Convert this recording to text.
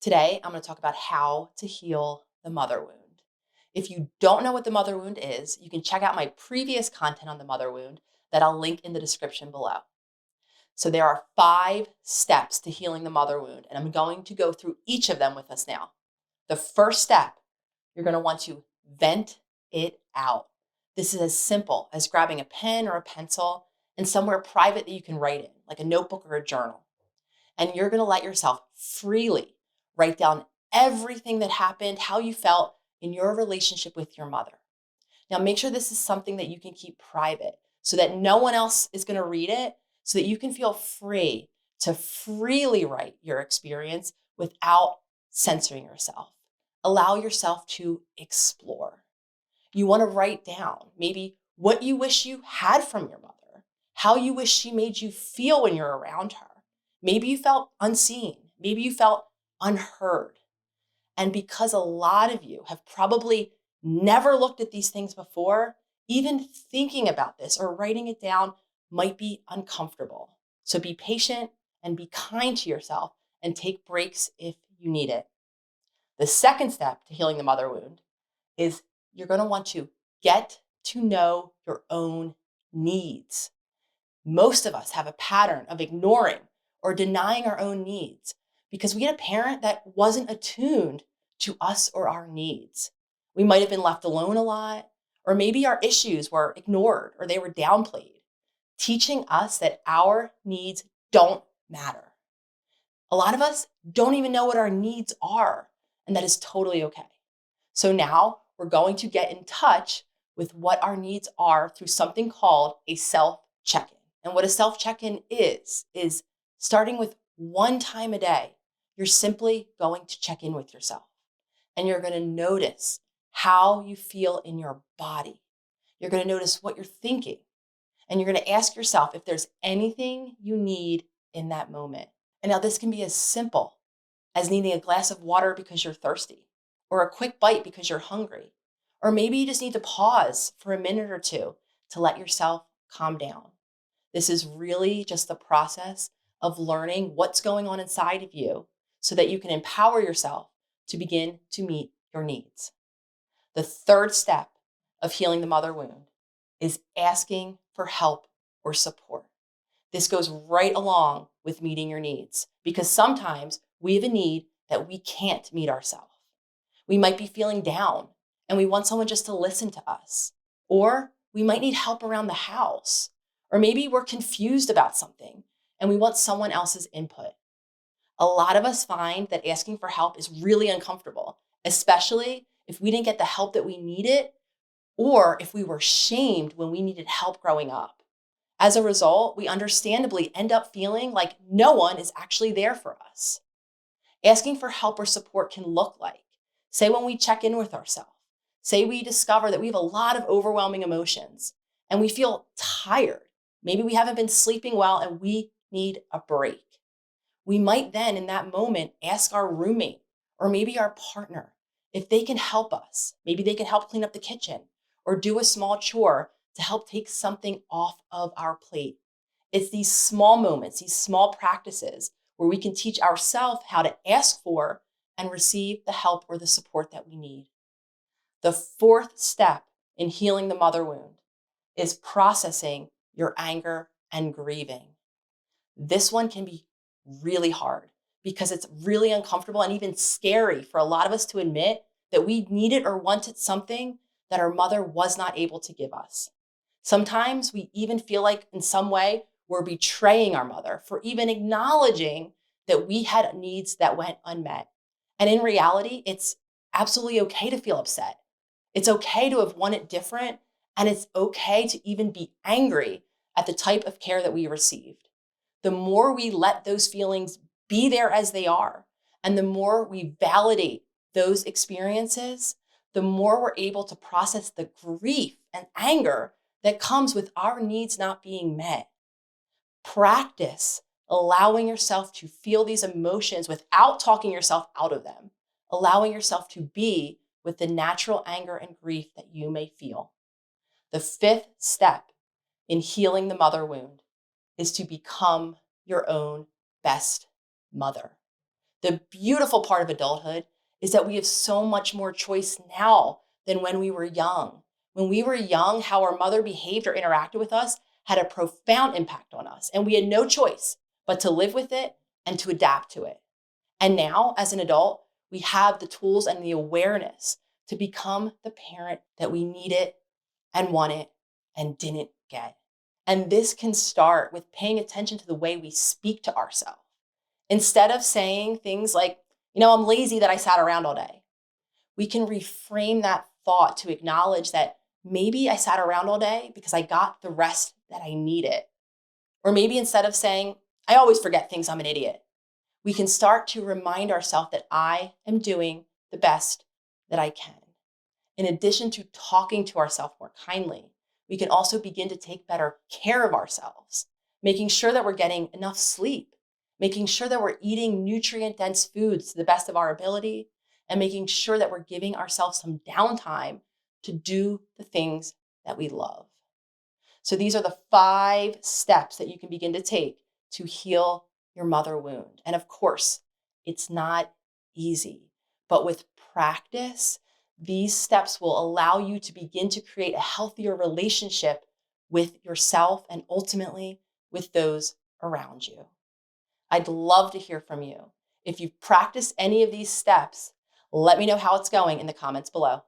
Today, I'm going to talk about how to heal the mother wound. If you don't know what the mother wound is, you can check out my previous content on the mother wound that I'll link in the description below. So there are 5 steps to healing the mother wound, and I'm going to go through each of them with us now. The first step, you're going to want to vent it out. This is as simple as grabbing a pen or a pencil and somewhere private that you can write in, like a notebook or a journal. And you're going to let yourself freely write down everything that happened, how you felt in your relationship with your mother. Now, make sure this is something that you can keep private so that no one else is going to read it, so that you can feel free to freely write your experience without censoring yourself. Allow yourself to explore. You want to write down maybe what you wish you had from your mother, how you wish she made you feel when you're around her. Maybe you felt unseen. Maybe you felt unheard. And because a lot of you have probably never looked at these things before, even thinking about this or writing it down might be uncomfortable. So be patient and be kind to yourself and take breaks if you need it. The second step to healing the mother wound is you're going to want to get to know your own needs. Most of us have a pattern of ignoring or denying our own needs because we had a parent that wasn't attuned to us or our needs. We might have been left alone a lot, or maybe our issues were ignored or they were downplayed, teaching us that our needs don't matter. A lot of us don't even know what our needs are, and that is totally okay. So now we're going to get in touch with what our needs are through something called a self-check-in. And what a self-check-in is starting with one time a day, you're simply going to check in with yourself. And you're going to notice how you feel in your body. You're going to notice what you're thinking. And you're going to ask yourself if there's anything you need in that moment. And now this can be as simple as needing a glass of water because you're thirsty, or a quick bite because you're hungry. Or maybe you just need to pause for a minute or two to let yourself calm down. This is really just the process of learning what's going on inside of you so that you can empower yourself to begin to meet your needs. The third step of healing the mother wound is asking for help or support. This goes right along with meeting your needs because sometimes we have a need that we can't meet ourselves. We might be feeling down and we want someone just to listen to us. Or we might need help around the house. Or maybe we're confused about something and we want someone else's input. A lot of us find that asking for help is really uncomfortable, especially if we didn't get the help that we needed or if we were shamed when we needed help growing up. As a result, we understandably end up feeling like no one is actually there for us. Asking for help or support can look like, say when we check in with ourselves, say we discover that we have a lot of overwhelming emotions and we feel tired. Maybe we haven't been sleeping well and we need a break. We might then in that moment ask our roommate or maybe our partner if they can help us. Maybe they can help clean up the kitchen or do a small chore to help take something off of our plate. It's these small moments, these small practices where we can teach ourselves how to ask for and receive the help or the support that we need. The fourth step in healing the mother wound is processing your anger and grieving. This one can be really hard because it's really uncomfortable and even scary for a lot of us to admit that we needed or wanted something that our mother was not able to give us. Sometimes we even feel like in some way we're betraying our mother for even acknowledging that we had needs that went unmet. And in reality, it's absolutely okay to feel upset. It's okay to have wanted different, and it's okay to even be angry at the type of care that we received. The more we let those feelings be there as they are, and the more we validate those experiences, the more we're able to process the grief and anger that comes with our needs not being met. Practice allowing yourself to feel these emotions without talking yourself out of them, allowing yourself to be with the natural anger and grief that you may feel. The fifth step in healing the mother wound is to become your own best mother. The beautiful part of adulthood is that we have so much more choice now than when we were young. When we were young, how our mother behaved or interacted with us had a profound impact on us, and we had no choice but to live with it and to adapt to it. And now, as an adult, we have the tools and the awareness to become the parent that we needed and wanted and didn't get. And this can start with paying attention to the way we speak to ourselves. Instead of saying things like, I'm lazy that I sat around all day, we can reframe that thought to acknowledge that maybe I sat around all day because I got the rest that I needed. Or maybe instead of saying, I always forget things, I'm an idiot, we can start to remind ourselves that I am doing the best that I can. In addition to talking to ourselves more kindly, we can also begin to take better care of ourselves, making sure that we're getting enough sleep, making sure that we're eating nutrient-dense foods to the best of our ability, and making sure that we're giving ourselves some downtime to do the things that we love. So these are the 5 steps that you can begin to take to heal your mother wound. And of course, it's not easy, but with practice, these steps will allow you to begin to create a healthier relationship with yourself and ultimately with those around you. I'd love to hear from you. If you've practiced any of these steps, let me know how it's going in the comments below.